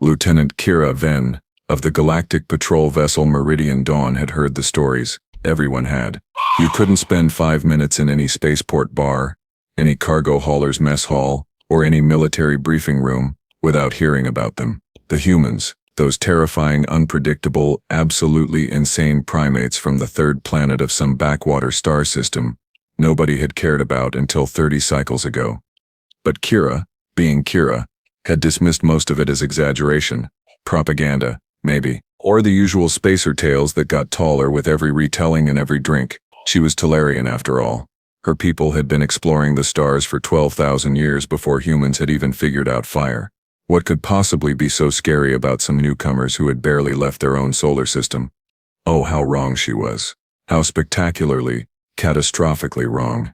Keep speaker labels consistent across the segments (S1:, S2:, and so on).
S1: Lieutenant Kira Venn, of the Galactic patrol vessel Meridian Dawn, had heard the stories. Everyone had. You couldn't spend 5 minutes in any spaceport bar, any cargo hauler's mess hall, or any military briefing room without hearing about them. The humans, those terrifying, unpredictable, absolutely insane primates from the third planet of some backwater star system, nobody had cared about until 30 cycles ago. But Kira, being Kira, had dismissed most of it as exaggeration, propaganda, maybe, or the usual spacer tales that got taller with every retelling and every drink. She was Talarian after all. Her people had been exploring the stars for 12,000 years before humans had even figured out fire. What could possibly be so scary about some newcomers who had barely left their own solar system? Oh, how wrong she was. How spectacularly, catastrophically wrong.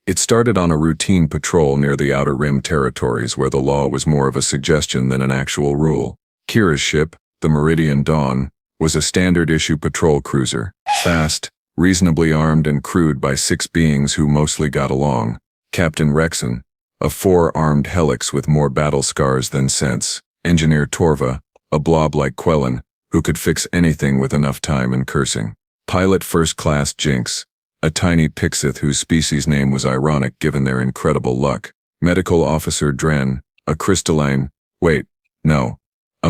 S1: It started on a routine patrol near the Outer Rim territories where the law was more of a suggestion than an actual rule. Kira's ship, the Meridian Dawn, was a standard-issue patrol cruiser, fast, reasonably armed and crewed by 6 beings who mostly got along. Captain Rexon, a 4-armed helix with more battle scars than sense. Engineer Torva, a blob like Quellen, who could fix anything with enough time and cursing. Pilot First Class Jinx, a tiny Pixith whose species name was ironic given their incredible luck. Medical Officer Dren, a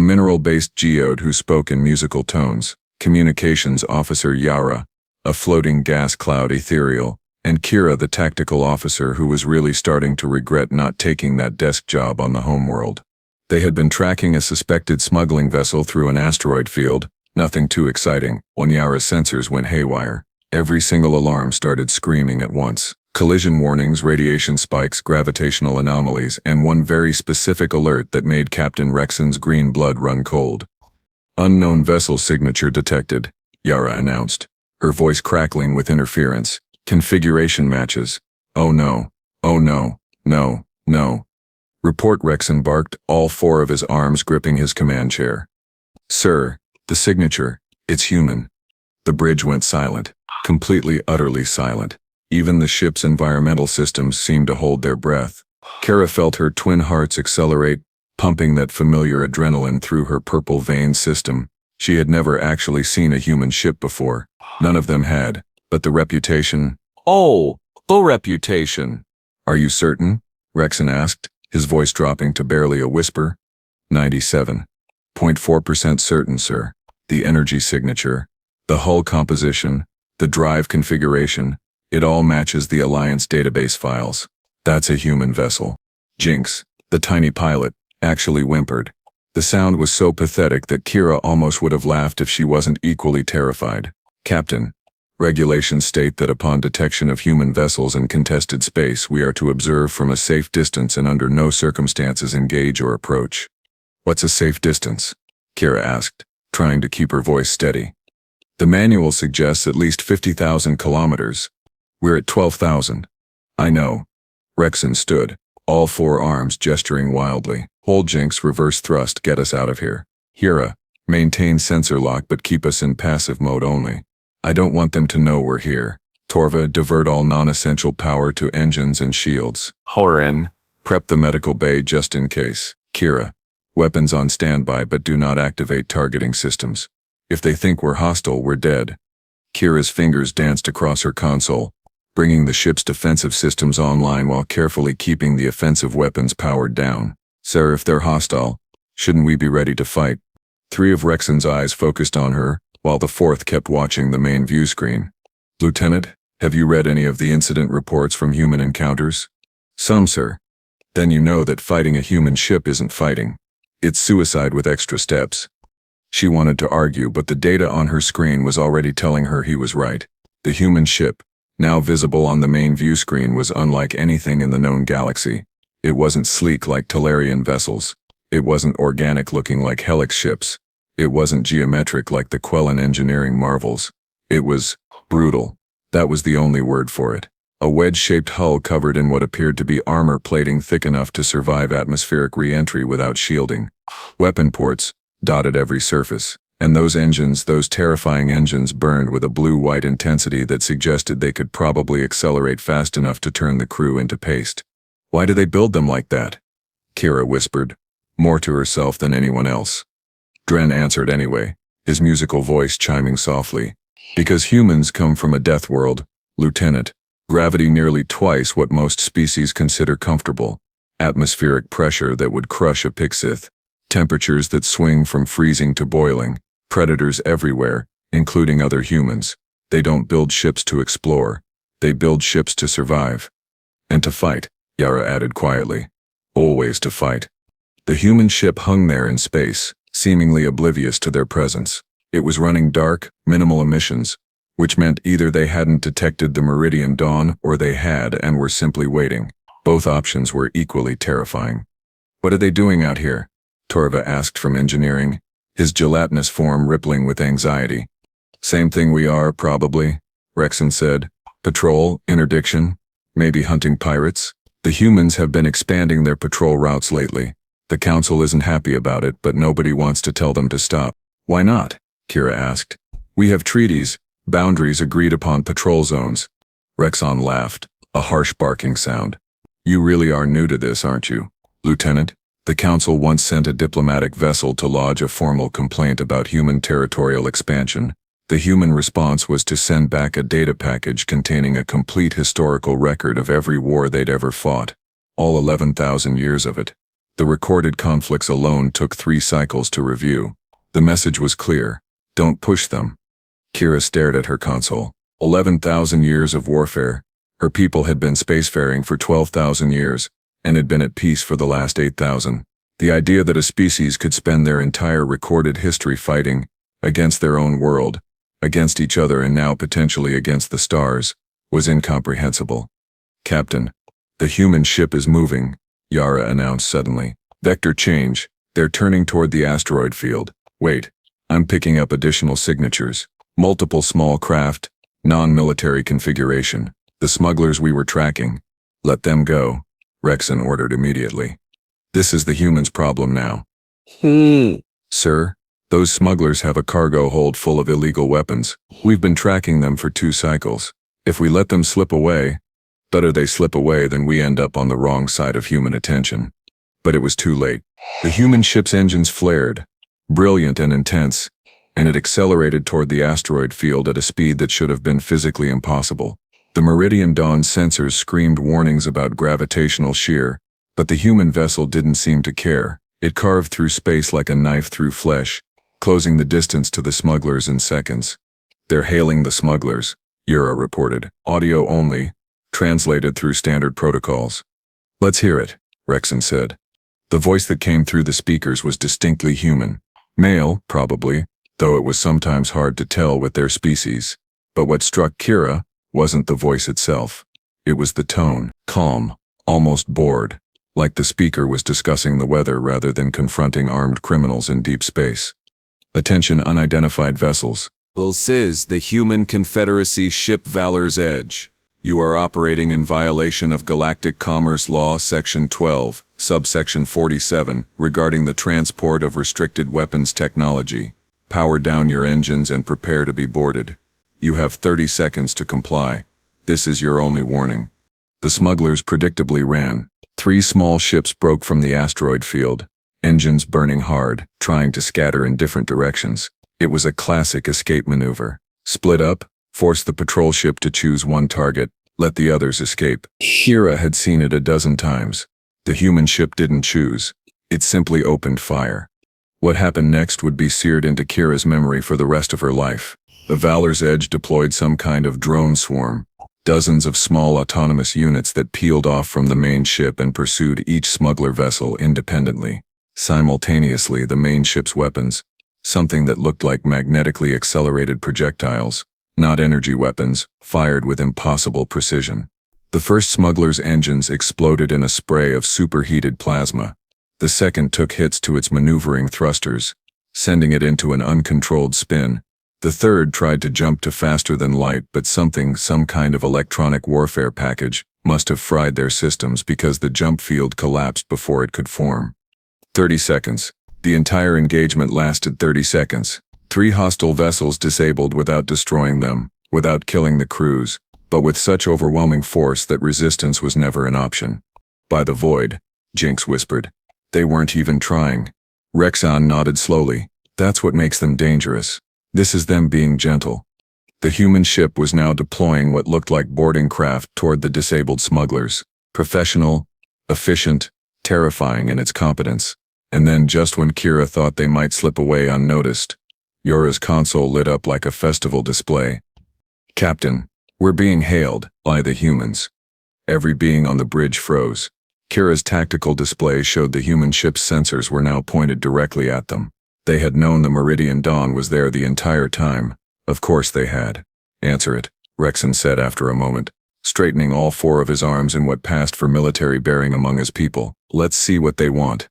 S1: mineral-based geode who spoke in musical tones. Communications Officer Yara, a floating gas cloud ethereal, and Kira, the tactical officer who was really starting to regret not taking that desk job on the homeworld. They had been tracking a suspected smuggling vessel through an asteroid field, nothing too exciting, when Yara's sensors went haywire. Every single alarm started screaming at once. Collision warnings, radiation spikes, gravitational anomalies, and one very specific alert that made Captain Rexon's green blood run cold. Unknown vessel signature detected, Yara announced, her voice crackling with interference. Configuration matches. Oh no, oh no, no, no. Report, Rexon barked, all 4 of his arms gripping his command chair. Sir, the signature, it's human. The bridge went silent, completely, utterly silent. Even the ship's environmental systems seemed to hold their breath. Kara felt her twin hearts accelerate, pumping that familiar adrenaline through her purple vein system. She had never actually seen a human ship before. None of them had, but the reputation... Oh, the reputation! Are you certain? Rexon asked, his voice dropping to barely a whisper. 97.4% certain, sir. The energy signature, the hull composition, the drive configuration, it all matches the Alliance database files. That's a human vessel. Jinx, the tiny pilot, actually whimpered. The sound was so pathetic that Kira almost would have laughed if she wasn't equally terrified. Captain, regulations state that upon detection of human vessels in contested space, we are to observe from a safe distance and under no circumstances engage or approach. What's a safe distance? Kira asked, trying to keep her voice steady. The manual suggests at least 50,000 kilometers. We're at 12,000. I know. Rexon stood, all 4 arms gesturing wildly. Hold, Jinx, reverse thrust, get us out of here. Kira, maintain sensor lock but keep us in passive mode only. I don't want them to know we're here. Torva, divert all non-essential power to engines and shields. Horan, prep the medical bay just in case. Kira, weapons on standby but do not activate targeting systems. If they think we're hostile, we're dead. Kira's fingers danced across her console, bringing the ship's defensive systems online while carefully keeping the offensive weapons powered down. Sir, if they're hostile, shouldn't we be ready to fight? 3 of Rexon's eyes focused on her, while the 4th kept watching the main view screen. Lieutenant, have you read any of the incident reports from human encounters? Some, sir. Then you know that fighting a human ship isn't fighting. It's suicide with extra steps. She wanted to argue, but the data on her screen was already telling her he was right. The human ship, now visible on the main view screen, was unlike anything in the known galaxy. It wasn't sleek like Talarian vessels. It wasn't organic looking like Helix ships. It wasn't geometric like the Quellen engineering marvels. It was brutal. That was the only word for it. A wedge-shaped hull covered in what appeared to be armor plating thick enough to survive atmospheric re-entry without shielding. Weapon ports dotted every surface. And those engines, those terrifying engines, burned with a blue-white intensity that suggested they could probably accelerate fast enough to turn the crew into paste. Why do they build them like that? Kira whispered. more to herself than anyone else. Dren answered anyway, his musical voice chiming softly. Because humans come from a death world, Lieutenant. Gravity nearly twice what most species consider comfortable. Atmospheric pressure that would crush a Pixith. Temperatures that swing from freezing to boiling. Predators everywhere, including other humans. They don't build ships to explore. They build ships to survive. And to fight, Yara added quietly. Always to fight. The human ship hung there in space, seemingly oblivious to their presence. It was running dark, minimal emissions, which meant either they hadn't detected the Meridian Dawn or they had and were simply waiting. Both options were equally terrifying. What are they doing out here? Torva asked from engineering, his gelatinous form rippling with anxiety. Same thing we are, probably, Rexon said. Patrol, interdiction, maybe hunting pirates. The humans have been expanding their patrol routes lately. The council isn't happy about it, but nobody wants to tell them to stop. Why not? Kira asked. We have treaties, boundaries agreed upon patrol zones. Rexon laughed, a harsh barking sound. You really are new to this, aren't you, Lieutenant? The council once sent a diplomatic vessel to lodge a formal complaint about human territorial expansion. The human response was to send back a data package containing a complete historical record of every war they'd ever fought. All 11,000 years of it. The recorded conflicts alone took 3 cycles to review. The message was clear. Don't push them. Kira stared at her console. 11,000 years of warfare. Her people had been spacefaring for 12,000 years, and had been at peace for the last 8,000. The idea that a species could spend their entire recorded history fighting, against their own world, against each other and now potentially against the stars, was incomprehensible. Captain, the human ship is moving, Yara announced suddenly. Vector change. They're turning toward the asteroid field. Wait, I'm picking up additional signatures. Multiple small craft, non-military configuration. The smugglers we were tracking. Let them go, Rexon ordered immediately. This is the humans' problem now. Sir, those smugglers have a cargo hold full of illegal weapons. We've been tracking them for 2 cycles. If we let them slip away, better they slip away than we end up on the wrong side of human attention. But it was too late. The human ship's engines flared, brilliant and intense, and it accelerated toward the asteroid field at a speed that should have been physically impossible. The Meridian Dawn sensors screamed warnings about gravitational shear, but the human vessel didn't seem to care. It carved through space like a knife through flesh, closing the distance to the smugglers in seconds. They're hailing the smugglers, Yura reported, audio only, translated through standard protocols. Let's hear it, Rexon said. The voice that came through the speakers was distinctly human. Male, probably, though it was sometimes hard to tell with their species. But what struck Kira wasn't the voice itself. It was the tone, calm, almost bored, like the speaker was discussing the weather rather than confronting armed criminals in deep space. Attention unidentified vessels. This is the Human Confederacy ship Valor's Edge. You are operating in violation of Galactic Commerce Law Section 12, Subsection 47, regarding the transport of restricted weapons technology. Power down your engines and prepare to be boarded. You have 30 seconds to comply. This is your only warning. The smugglers predictably ran. 3 small ships broke from the asteroid field, engines burning hard, trying to scatter in different directions. It was a classic escape maneuver. Split up, force the patrol ship to choose one target, let the others escape. Kira had seen it a dozen times. The human ship didn't choose. It simply opened fire. What happened next would be seared into Kira's memory for the rest of her life. The Valor's Edge deployed some kind of drone swarm. Dozens of small autonomous units that peeled off from the main ship and pursued each smuggler vessel independently. Simultaneously, the main ship's weapons, something that looked like magnetically accelerated projectiles, not energy weapons, fired with impossible precision. The first smuggler's engines exploded in a spray of superheated plasma. The second took hits to its maneuvering thrusters, sending it into an uncontrolled spin. The third tried to jump to faster than light, but some kind of electronic warfare package, must have fried their systems because the jump field collapsed before it could form. 30 seconds. The entire engagement lasted 30 seconds. 3 hostile vessels disabled without destroying them, without killing the crews, but with such overwhelming force that resistance was never an option. By the void, Jinx whispered. They weren't even trying. Rexon nodded slowly. That's what makes them dangerous. This is them being gentle. The human ship was now deploying what looked like boarding craft toward the disabled smugglers. Professional, efficient, terrifying in its competence. And then just when Kira thought they might slip away unnoticed, Yora's console lit up like a festival display. Captain, we're being hailed by the humans. Every being on the bridge froze. Kira's tactical display showed the human ship's sensors were now pointed directly at them. They had known the Meridian Dawn was there the entire time. Of course they had. Answer it, Rexon said after a moment, straightening all four of his arms in what passed for military bearing among his people. Let's see what they want.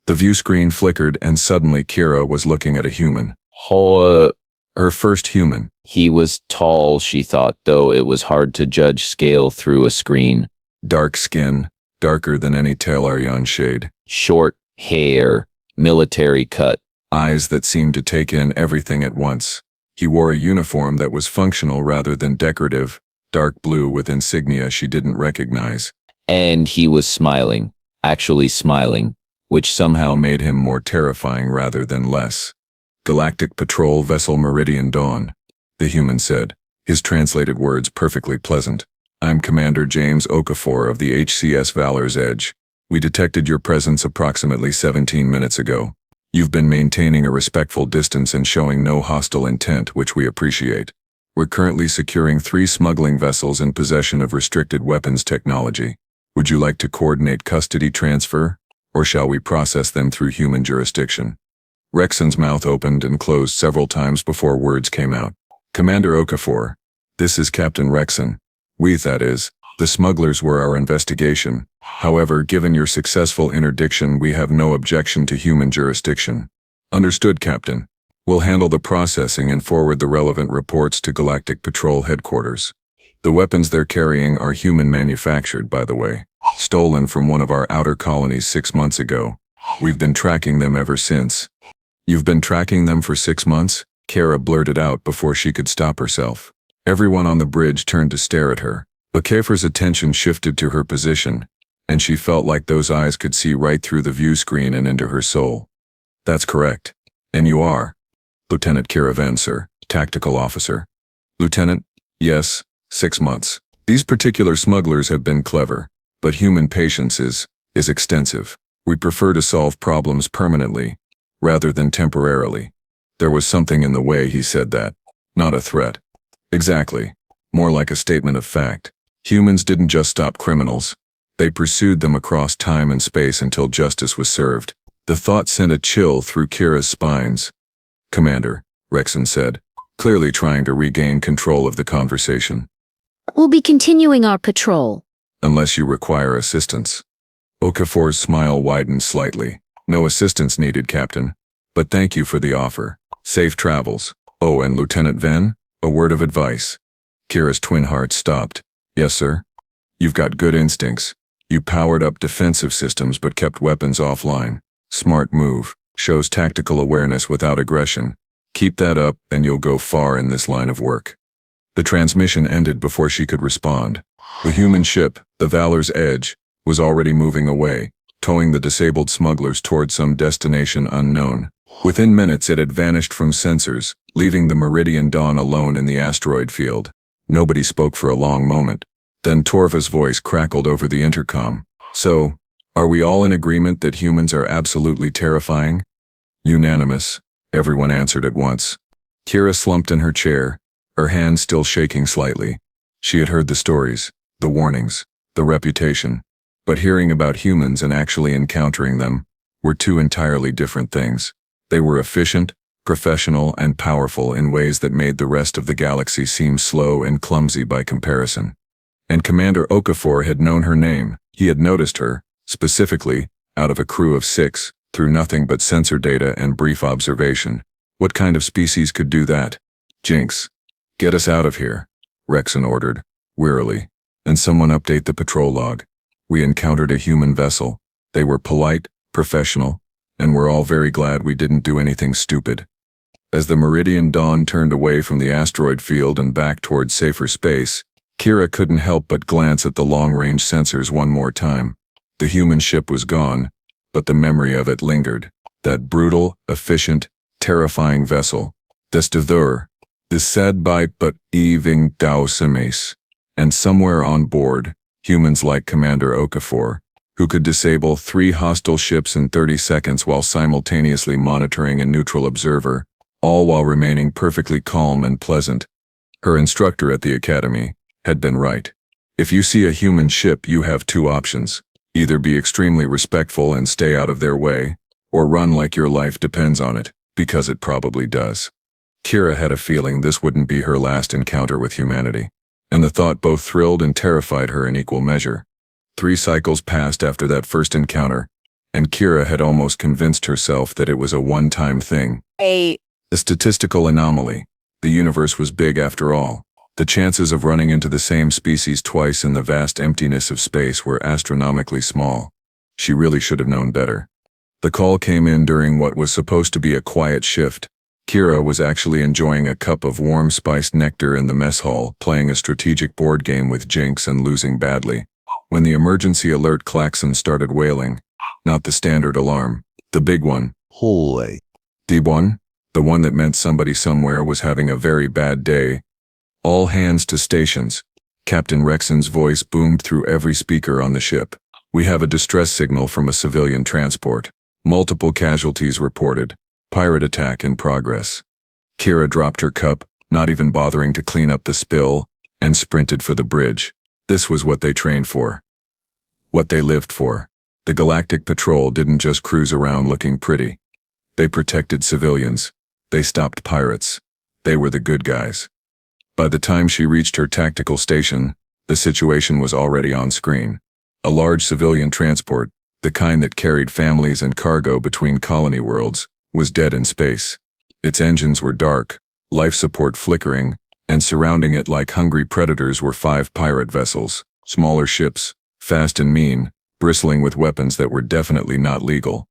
S1: The view screen flickered and suddenly Kira was looking at a human. Her first human.
S2: He was tall, she thought, though it was hard to judge scale through a screen.
S1: Dark skin, darker than any Telarian shade.
S2: Short hair, military cut.
S1: Eyes that seemed to take in everything at once. He wore a uniform that was functional rather than decorative, dark blue with insignia she didn't recognize.
S2: And he was smiling, actually smiling,
S1: which somehow made him more terrifying rather than less. Galactic Patrol Vessel Meridian Dawn, the human said, his translated words perfectly pleasant. I'm Commander James Okafor of the HCS Valor's Edge. We detected your presence approximately 17 minutes ago. You've been maintaining a respectful distance and showing no hostile intent, which we appreciate. We're currently securing 3 smuggling vessels in possession of restricted weapons technology. Would you like to coordinate custody transfer, or shall we process them through human jurisdiction? Rexon's mouth opened and closed several times before words came out. Commander Okafor, this is Captain Rexon. That is, the smugglers were our investigation. However, given your successful interdiction, we have no objection to human jurisdiction. Understood, Captain. We'll handle the processing and forward the relevant reports to Galactic Patrol headquarters. The weapons they're carrying are human manufactured, by the way. Stolen from one of our outer colonies 6 months ago. We've been tracking them ever since. You've been tracking them for 6 months? Kira blurted out before she could stop herself. Everyone on the bridge turned to stare at her. Okafor's attention shifted to her position, and she felt like those eyes could see right through the view screen and into her soul. That's correct. And you are? Lieutenant Kira Venn, sir, tactical officer. Lieutenant? Yes, 6 months. These particular smugglers have been clever, but human patience is extensive. We prefer to solve problems permanently, rather than temporarily. There was something in the way he said that. Not a threat. Exactly. More like a statement of fact. Humans didn't just stop criminals. They pursued them across time and space until justice was served. The thought sent a chill through Kira's spines. Commander, Rexon said, clearly trying to regain control of the conversation.
S3: We'll be continuing our patrol.
S1: Unless you require assistance. Okafor's smile widened slightly. No assistance needed, Captain. But thank you for the offer. Safe travels. Oh, and Lieutenant Venn, a word of advice. Kira's twin heart stopped. Yes, sir? You've got good instincts. You powered up defensive systems but kept weapons offline. Smart move. Shows tactical awareness without aggression. Keep that up and you'll go far in this line of work. The transmission ended before she could respond. The human ship, the Valor's Edge, was already moving away, towing the disabled smugglers toward some destination unknown. Within minutes it had vanished from sensors, leaving the Meridian Dawn alone in the asteroid field. Nobody spoke for a long moment. Then Torva's voice crackled over the intercom. So, are we all in agreement that humans are absolutely terrifying? Unanimous, everyone answered at once. Kira slumped in her chair, her hands still shaking slightly. She had heard the stories, the warnings, the reputation, but hearing about humans and actually encountering them were 2 entirely different things. They were efficient, professional, and powerful in ways that made the rest of the galaxy seem slow and clumsy by comparison. And Commander Okafor had known her name. He had noticed her, specifically, out of a crew of 6, through nothing but sensor data and brief observation. What kind of species could do that? Jinx. Get us out of here, Rexon ordered, wearily. And someone update the patrol log. We encountered a human vessel. They were polite, professional, and we're all very glad we didn't do anything stupid. As the Meridian Dawn turned away from the asteroid field and back toward safer space, Kira couldn't help but glance at the long-range sensors one more time. The human ship was gone, but the memory of it lingered. That brutal, efficient, terrifying vessel. Des Deveur, is said by but Eving Dausemes. And somewhere on board, humans like Commander Okafor, who could disable 3 hostile ships in 30 seconds while simultaneously monitoring a neutral observer, all while remaining perfectly calm and pleasant. Her instructor at the academy had been right. If you see a human ship, you have 2 options. Either be extremely respectful and stay out of their way, or run like your life depends on it, because it probably does. Kira had a feeling this wouldn't be her last encounter with humanity, and the thought both thrilled and terrified her in equal measure. 3 cycles passed after that first encounter, and Kira had almost convinced herself that it was a one-time thing. A statistical anomaly. The universe was big after all. The chances of running into the same species twice in the vast emptiness of space were astronomically small. She really should have known better. The call came in during what was supposed to be a quiet shift. Kira was actually enjoying a cup of warm spiced nectar in the mess hall, playing a strategic board game with Jinx and losing badly, when the emergency alert klaxon started wailing. Not the standard alarm, the big one.
S4: Holy.
S1: The one? The one that meant somebody somewhere was having a very bad day. All hands to stations. Captain Rexon's voice boomed through every speaker on the ship. We have a distress signal from a civilian transport. Multiple casualties reported. Pirate attack in progress. Kira dropped her cup, not even bothering to clean up the spill, and sprinted for the bridge. This was what they trained for. What they lived for. The Galactic Patrol didn't just cruise around looking pretty. They protected civilians. They stopped pirates. They were the good guys. By the time she reached her tactical station, the situation was already on screen. A large civilian transport, the kind that carried families and cargo between colony worlds, was dead in space. Its engines were dark, life support flickering, and surrounding it like hungry predators were 5 pirate vessels, smaller ships, fast and mean, bristling with weapons that were definitely not legal.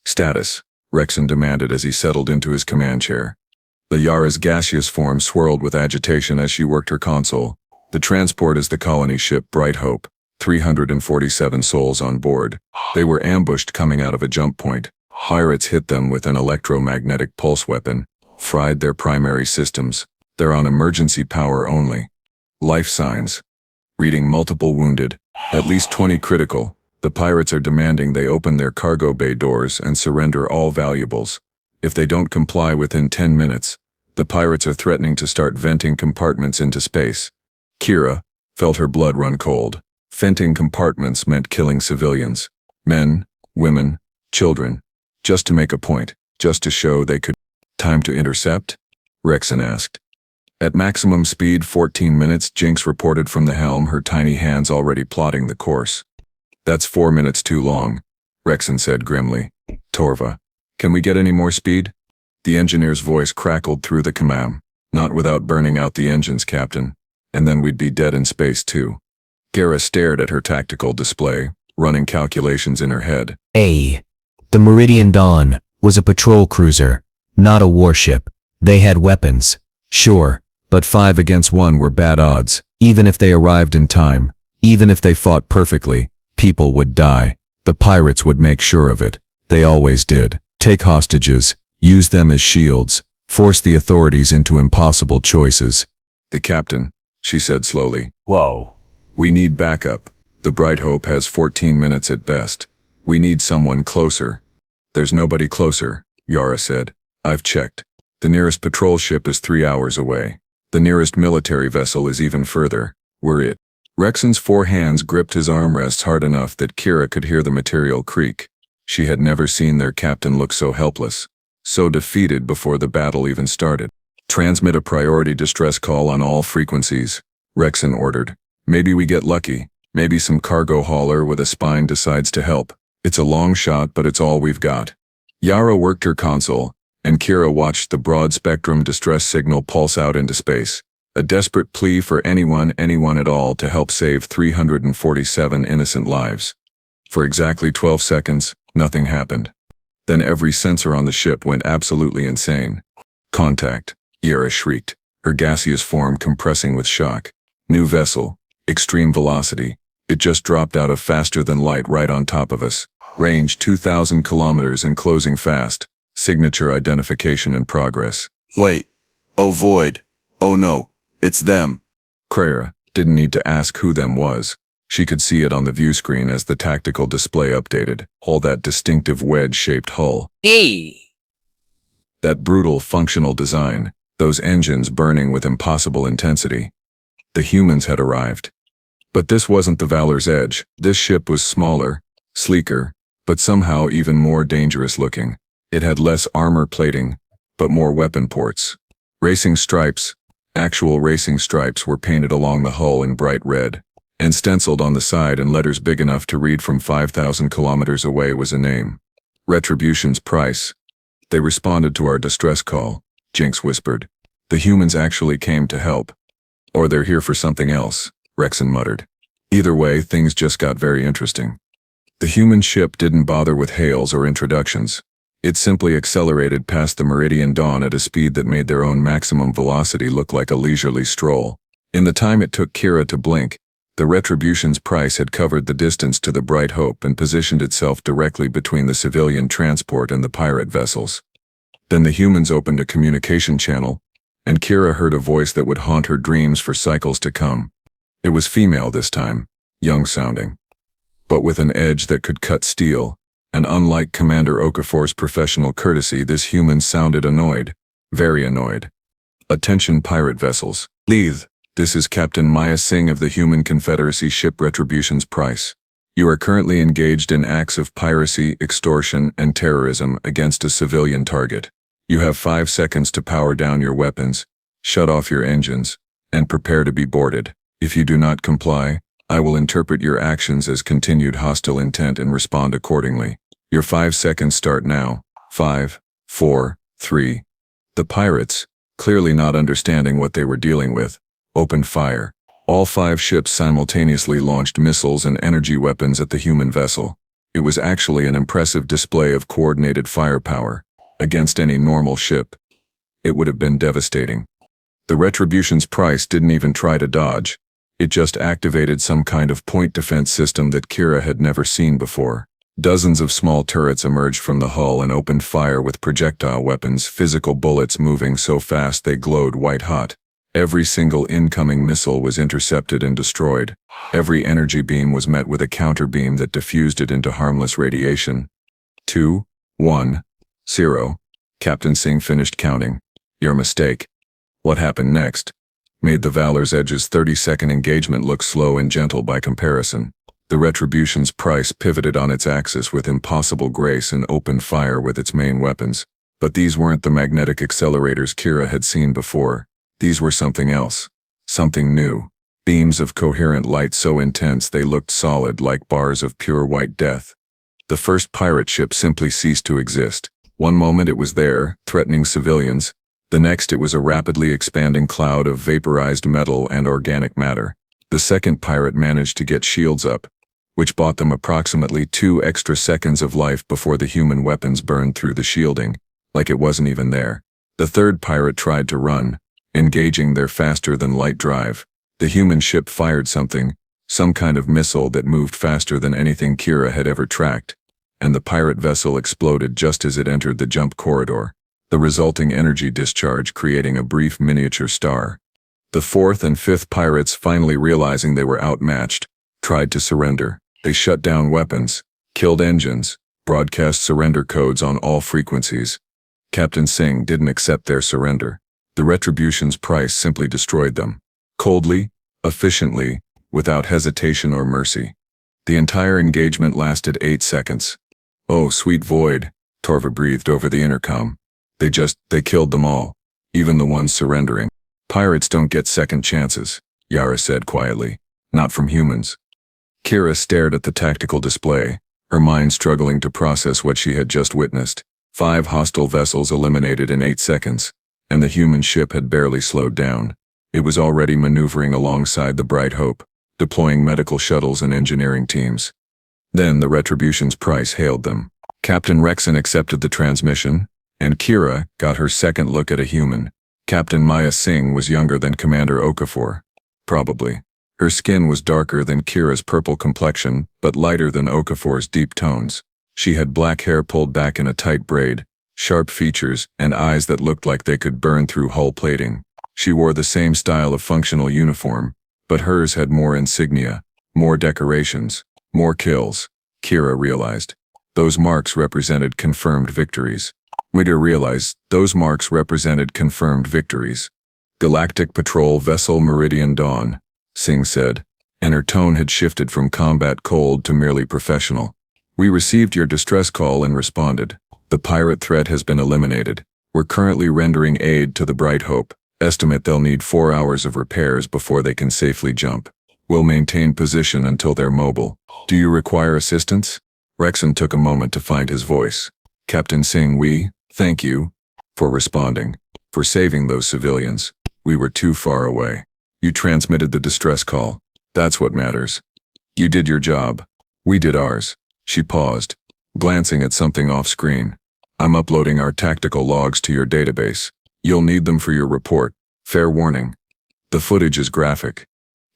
S1: Status, Rexon demanded as he settled into his command chair. The Yara's gaseous form swirled with agitation as she worked her console. The transport is the colony ship Bright Hope, 347 souls on board. They were ambushed coming out of a jump point. Pirates hit them with an electromagnetic pulse weapon, fried their primary systems. They're on emergency power only. Life signs. Reading multiple wounded, at least 20 critical. The pirates are demanding they open their cargo bay doors and surrender all valuables. If they don't comply within 10 minutes, the pirates are threatening to start venting compartments into space. Kira felt her blood run cold. Venting compartments meant killing civilians. Men, women, children. Just to make a point, just to show they could. Time to intercept? Rexon asked. At maximum speed 14 minutes, Jinx reported from the helm, her tiny hands already plotting the course. That's 4 minutes too long, Rexon said grimly. Torva, can we get any more speed? The engineer's voice crackled through the command. Not without burning out the engines, Captain. And then we'd be dead in space too. Kira stared at her tactical display, running calculations in her head.
S5: The Meridian Dawn was a patrol cruiser, not a warship. They had weapons, sure, but 5 against 1 were bad odds. Even if they arrived in time, even if they fought perfectly, people would die. The pirates would make sure of it. They always did. Take hostages, use them as shields, force the authorities into impossible choices.
S1: The captain, she said slowly.
S4: Whoa.
S1: We need backup. The Bright Hope has 14 minutes at best. We need someone closer. There's nobody closer, Yara said. I've checked. The nearest patrol ship is 3 hours away. The nearest military vessel is even further. We're it. Rexon's 4 hands gripped his armrests hard enough that Kira could hear the material creak. She had never seen their captain look so helpless, so defeated before the battle even started. Transmit a priority distress call on all frequencies, Rexon ordered. Maybe we get lucky. Maybe some cargo hauler with a spine decides to help. It's a long shot, but it's all we've got. Yara worked her console, and Kira watched the broad-spectrum distress signal pulse out into space. A desperate plea for anyone at all to help save 347 innocent lives. For exactly 12 seconds, nothing happened. Then every sensor on the ship went absolutely insane. Contact, Yara shrieked, her gaseous form compressing with shock. New vessel, extreme velocity. It just dropped out of faster than light right on top of us. Range 2,000 kilometers and closing fast. Signature identification in progress.
S4: Wait. Oh void. Oh no. It's them.
S1: Kira didn't need to ask who them was. She could see it on the view screen as the tactical display updated. All that distinctive wedge-shaped hull.
S2: Hey!
S1: That brutal, functional design. Those engines burning with impossible intensity. The humans had arrived. But this wasn't the Valor's Edge. This ship was smaller, sleeker, but somehow even more dangerous looking. It had less armor plating, but more weapon ports. Racing stripes, actual racing stripes, were painted along the hull in bright red, and stenciled on the side in letters big enough to read from 5,000 kilometers away was a name. Retribution's price. They responded to our distress call, Jinx whispered. The humans actually came to help. Or they're here for something else, Rexon muttered. Either way, things just got very interesting. The human ship didn't bother with hails or introductions. It simply accelerated past the Meridian Dawn at a speed that made their own maximum velocity look like a leisurely stroll. In the time it took Kira to blink, the Retribution's price had covered the distance to the Bright Hope and positioned itself directly between the civilian transport and the pirate vessels. Then the humans opened a communication channel, and Kira heard a voice that would haunt her dreams for cycles to come. It was female this time, young-sounding, but with an edge that could cut steel. And unlike Commander Okafor's professional courtesy, this human sounded annoyed, very annoyed. Attention pirate vessels. Leith, this is Captain Maya Singh of the Human Confederacy ship Retribution's price. You are currently engaged in acts of piracy, extortion, and terrorism against a civilian target. You have 5 seconds to power down your weapons, shut off your engines, and prepare to be boarded. If you do not comply, I will interpret your actions as continued hostile intent and respond accordingly. Your 5 seconds start now. 5, 4, 3. The pirates, clearly not understanding what they were dealing with, opened fire. All 5 ships simultaneously launched missiles and energy weapons at the human vessel. It was actually an impressive display of coordinated firepower. Against any normal ship, it would have been devastating. The Retribution's price didn't even try to dodge. It just activated some kind of point defense system that Kira had never seen before. Dozens of small turrets emerged from the hull and opened fire with projectile weapons, physical bullets moving so fast they glowed white-hot. Every single incoming missile was intercepted and destroyed. Every energy beam was met with a counter-beam that diffused it into harmless radiation. 2, 1, 0. Captain Singh finished counting. Your mistake. What happened next made the Valor's Edge's 30-second engagement look slow and gentle by comparison. The Retribution's price pivoted on its axis with impossible grace and opened fire with its main weapons. But these weren't the magnetic accelerators Kira had seen before. These were something else. Something new. Beams of coherent light so intense they looked solid, like bars of pure white death. The first pirate ship simply ceased to exist. One moment it was there, threatening civilians. The next it was a rapidly expanding cloud of vaporized metal and organic matter. The second pirate managed to get shields up, which bought them approximately 2 extra seconds of life before the human weapons burned through the shielding, like it wasn't even there. The third pirate tried to run, engaging their faster-than-light drive. The human ship fired something, some kind of missile that moved faster than anything Kira had ever tracked, and the pirate vessel exploded just as it entered the jump corridor, the resulting energy discharge creating a brief miniature star. The fourth and fifth pirates, finally realizing they were outmatched, tried to surrender. They shut down weapons, killed engines, broadcast surrender codes on all frequencies. Captain Singh didn't accept their surrender. The Retribution's price simply destroyed them. Coldly, efficiently, without hesitation or mercy. The entire engagement lasted 8 seconds. Oh, sweet void, Torva breathed over the intercom. They killed them all, even the ones surrendering. Pirates don't get second chances, Yara said quietly. Not from humans. Kira stared at the tactical display, her mind struggling to process what she had just witnessed. 5 hostile vessels eliminated in 8 seconds, and the human ship had barely slowed down. It was already maneuvering alongside the Bright Hope, deploying medical shuttles and engineering teams. Then the Retribution's price hailed them. Captain Rexon accepted the transmission, and Kira got her second look at a human. Captain Maya Singh was younger than Commander Okafor. Probably. Her skin was darker than Kira's purple complexion, but lighter than Okafor's deep tones. She had black hair pulled back in a tight braid, sharp features, and eyes that looked like they could burn through hull plating. She wore the same style of functional uniform, but hers had more insignia, more decorations, more kills. Kira realized. Those marks represented confirmed victories. Rita realized those marks represented confirmed victories. Galactic Patrol Vessel Meridian Dawn, Singh said, and her tone had shifted from combat cold to merely professional. We received your distress call and responded. The pirate threat has been eliminated. We're currently rendering aid to the Bright Hope. Estimate they'll need 4 hours of repairs before they can safely jump. We'll maintain position until they're mobile. Do you require assistance? Rexon took a moment to find his voice. Captain Singh, we thank you for responding, for saving those civilians. We were too far away. You transmitted the distress call. That's what matters. You did your job. We did ours. She paused, glancing at something off screen. I'm uploading our tactical logs to your database. You'll need them for your report. Fair warning. The footage is graphic.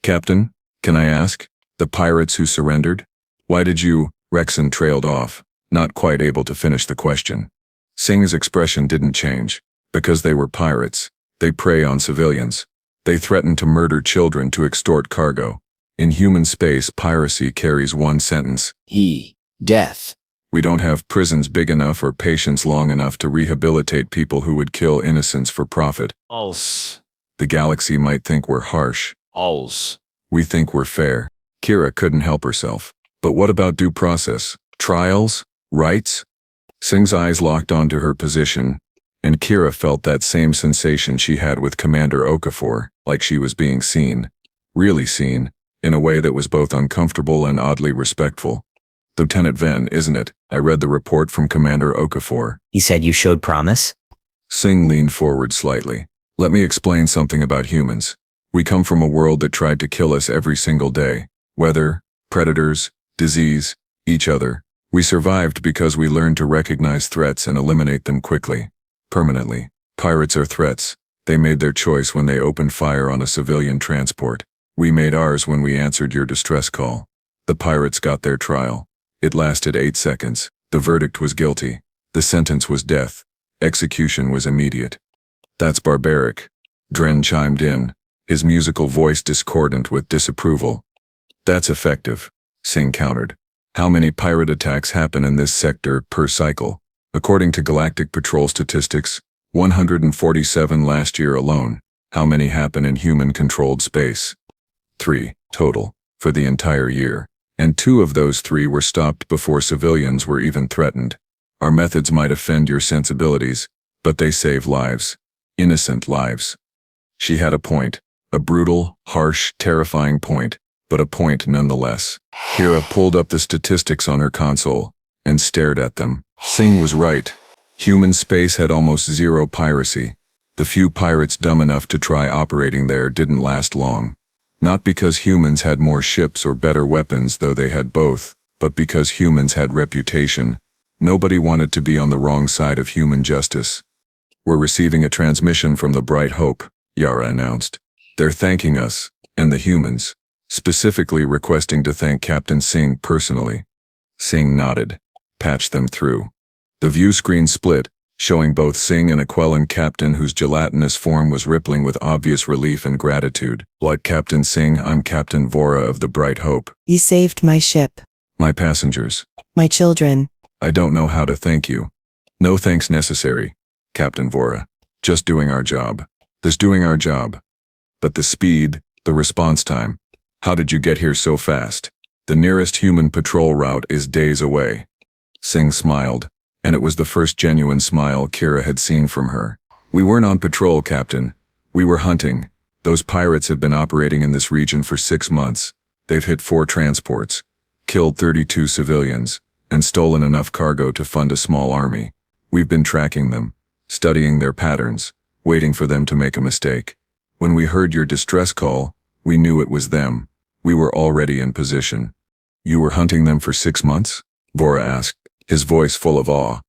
S1: Captain, can I ask? The pirates who surrendered? Why did you? Rexon trailed off, not quite able to finish the question. Singh's expression didn't change. Because they were pirates. They prey on civilians. They threaten to murder children to extort cargo. In human space, piracy carries one sentence.
S2: Death.
S1: We don't have prisons big enough or patience long enough to rehabilitate people who would kill innocents for profit. The galaxy might think we're harsh. We think we're fair. Kira couldn't help herself. But what about due process? Trials? Rights? Singh's eyes locked onto her position, and Kira felt that same sensation she had with Commander Okafor, like she was being seen. Really seen, in a way that was both uncomfortable and oddly respectful. Lieutenant Venn, isn't it? I read the report from Commander Okafor.
S6: He said you showed promise?
S1: Singh leaned forward slightly. Let me explain something about humans. We come from a world that tried to kill us every single day. Weather, predators, disease, each other. We survived because we learned to recognize threats and eliminate them quickly. Permanently. Pirates are threats. They made their choice when they opened fire on a civilian transport. We made ours when we answered your distress call. The pirates got their trial. It lasted 8 seconds. The verdict was guilty. The sentence was death. Execution was immediate. That's barbaric. Dren chimed in, his musical voice discordant with disapproval. That's effective, Singh countered. How many pirate attacks happen in this sector per cycle? According to Galactic Patrol statistics, 147 last year alone. How many happen in human-controlled space? 3, total, for the entire year. And 2 of those 3 were stopped before civilians were even threatened. Our methods might offend your sensibilities, but they save lives. Innocent lives. She had a point. A brutal, harsh, terrifying point, but a point nonetheless. Kira pulled up the statistics on her console and stared at them. Singh was right. Human space had almost zero piracy. The few pirates dumb enough to try operating there didn't last long. Not because humans had more ships or better weapons, though they had both, but because humans had reputation. Nobody wanted to be on the wrong side of human justice. We're receiving a transmission from the Bright Hope, Yara announced. They're thanking us, and the humans, specifically requesting to thank Captain Singh personally. Singh nodded. Patched them through. The view screen split, showing both Singh and a Quellan captain whose gelatinous form was rippling with obvious relief and gratitude. Like Captain Singh, I'm Captain Vora of the Bright Hope.
S7: You saved my ship.
S1: My passengers.
S7: My children.
S1: I don't know how to thank you. No thanks necessary, Captain Vora. Just doing our job. Just doing our job. But the speed, the response time. How did you get here so fast? The nearest human patrol route is days away. Singh smiled, and it was the first genuine smile Kira had seen from her. We weren't on patrol, Captain. We were hunting. Those pirates have been operating in this region for 6 months. They've hit 4 transports, killed 32 civilians, and stolen enough cargo to fund a small army. We've been tracking them, studying their patterns, waiting for them to make a mistake. When we heard your distress call, we knew it was them. We were already in position. You were hunting them for 6 months? Vora asked, his voice full of awe.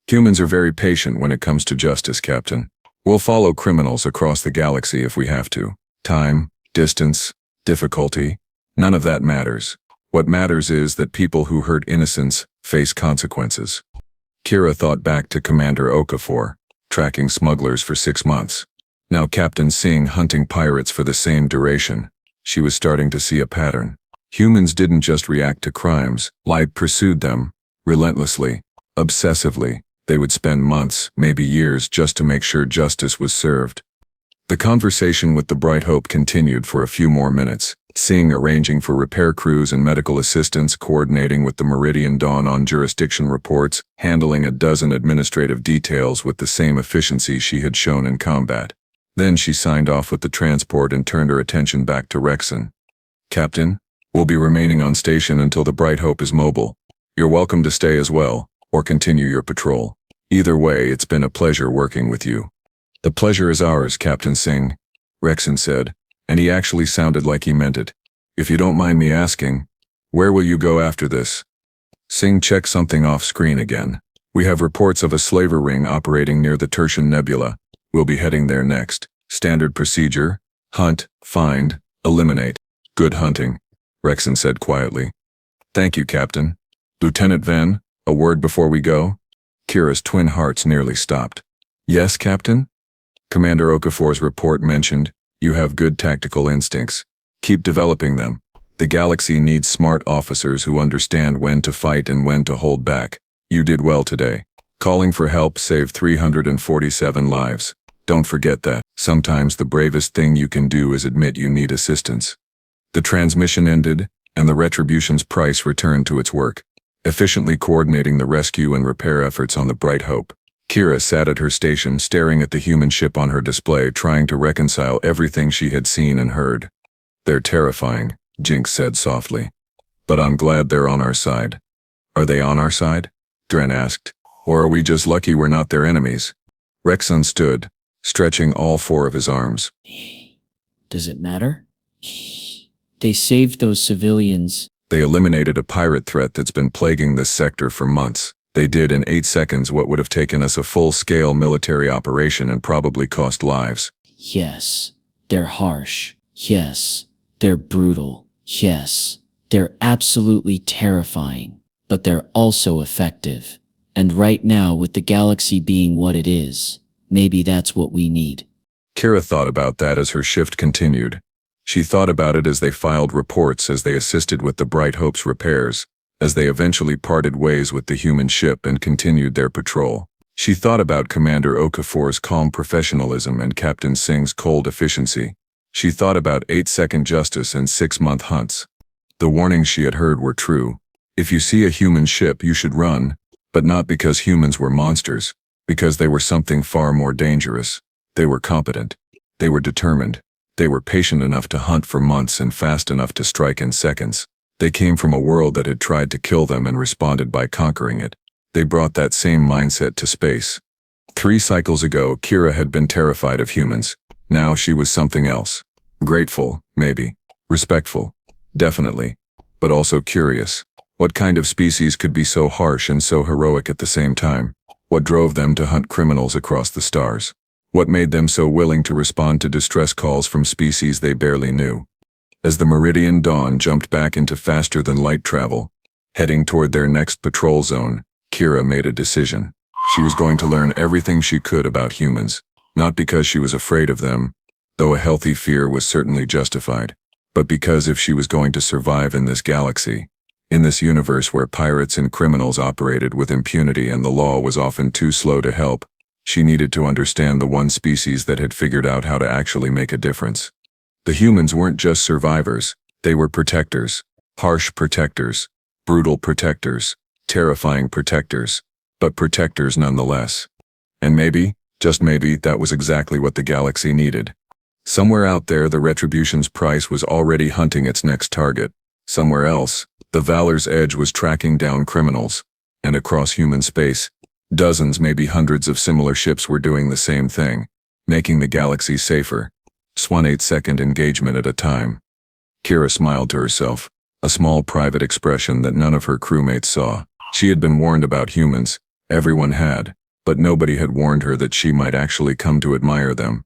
S1: Humans are very patient when it comes to justice, Captain. We'll follow criminals across the galaxy if we have to. Time, distance, difficulty, none of that matters. What matters is that people who hurt innocents face consequences. Kira thought back to Commander Okafor, tracking smugglers for 6 months. Now Captain Singh hunting pirates for the same duration. She was starting to see a pattern. Humans didn't just react to crimes, light pursued them, relentlessly, obsessively. They would spend months, maybe years, just to make sure justice was served. The conversation with the Bright Hope continued for a few more minutes, Singh arranging for repair crews and medical assistance, coordinating with the Meridian Dawn on jurisdiction reports, handling a dozen administrative details with the same efficiency she had shown in combat. Then she signed off with the transport and turned her attention back to Rexon. "Captain, we'll be remaining on station until the Bright Hope is mobile. You're welcome to stay as well, or continue your patrol. Either way, it's been a pleasure working with you." "The pleasure is ours, Captain Singh," Rexon said, and he actually sounded like he meant it. "If you don't mind me asking, where will you go after this?" Singh checked something off screen again. "We have reports of a slaver ring operating near the Tertian Nebula. We'll be heading there next. Standard procedure: hunt, find, eliminate." "Good hunting," Rexon said quietly. "Thank you, Captain. Lieutenant Venn, a word before we go?" Kira's twin hearts nearly stopped. "Yes, Captain?" Commander Okafor's report mentioned, "You have good tactical instincts. Keep developing them. The galaxy needs smart officers who understand when to fight and when to hold back. You did well today. Calling for help saved 347 lives. Don't forget that. Sometimes the bravest thing you can do is admit you need assistance." The transmission ended, and the Retribution's price returned to its work, efficiently coordinating the rescue and repair efforts on the Bright Hope. Kira sat at her station staring at the human ship on her display, trying to reconcile everything she had seen and heard. "They're terrifying," Jinx said softly. "But I'm glad they're on our side." "Are they on our side?" Dren asked. "Or are we just lucky we're not their enemies?" Rexon stood, stretching all 4 of his arms.
S6: Does it matter? They saved those civilians.
S1: "They eliminated a pirate threat that's been plaguing this sector for months. They did in 8 seconds what would have taken us a full-scale military operation and probably cost lives."
S6: Yes, they're harsh. Yes, they're brutal. Yes, they're absolutely terrifying. But they're also effective. And right now, with the galaxy being what it is, maybe that's what we need.
S1: Kira thought about that as her shift continued. She thought about it as they filed reports, as they assisted with the Bright Hope's repairs, as they eventually parted ways with the human ship and continued their patrol. She thought about Commander Okafor's calm professionalism and Captain Singh's cold efficiency. She thought about 8-second justice and 6-month hunts. The warnings she had heard were true. If you see a human ship, you should run, but not because humans were monsters, because they were something far more dangerous. They were competent. They were determined. They were patient enough to hunt for months and fast enough to strike in seconds. They came from a world that had tried to kill them and responded by conquering it. They brought that same mindset to space. 3 cycles ago, Kira had been terrified of humans. Now she was something else. Grateful, maybe. Respectful, definitely. But also curious. What kind of species could be so harsh and so heroic at the same time? What drove them to hunt criminals across the stars? What made them so willing to respond to distress calls from species they barely knew? As the Meridian Dawn jumped back into faster-than-light travel, heading toward their next patrol zone, Kira made a decision. She was going to learn everything she could about humans, not because she was afraid of them, though a healthy fear was certainly justified, but because if she was going to survive in this galaxy, in this universe where pirates and criminals operated with impunity and the law was often too slow to help, she needed to understand the one species that had figured out how to actually make a difference. The humans weren't just survivors, they were protectors. Harsh protectors, brutal protectors, terrifying protectors, but protectors nonetheless. And maybe, just maybe, that was exactly what the galaxy needed. Somewhere out there, the Retribution's price was already hunting its next target. Somewhere else, the Valor's Edge was tracking down criminals. And across human space, dozens, maybe hundreds of similar ships were doing the same thing, making the galaxy safer. 1 8-second engagement at a time. Kira smiled to herself, a small private expression that none of her crewmates saw. She had been warned about humans, everyone had, but nobody had warned her that she might actually come to admire them.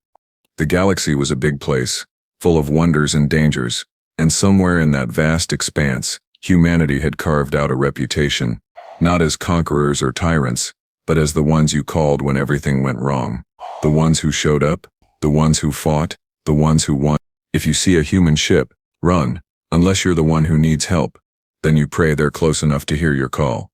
S1: The galaxy was a big place, full of wonders and dangers, and somewhere in that vast expanse, humanity had carved out a reputation. Not as conquerors or tyrants, but as the ones you called when everything went wrong. The ones who showed up, the ones who fought, the ones who won. If you see a human ship, run, unless you're the one who needs help. Then you pray they're close enough to hear your call.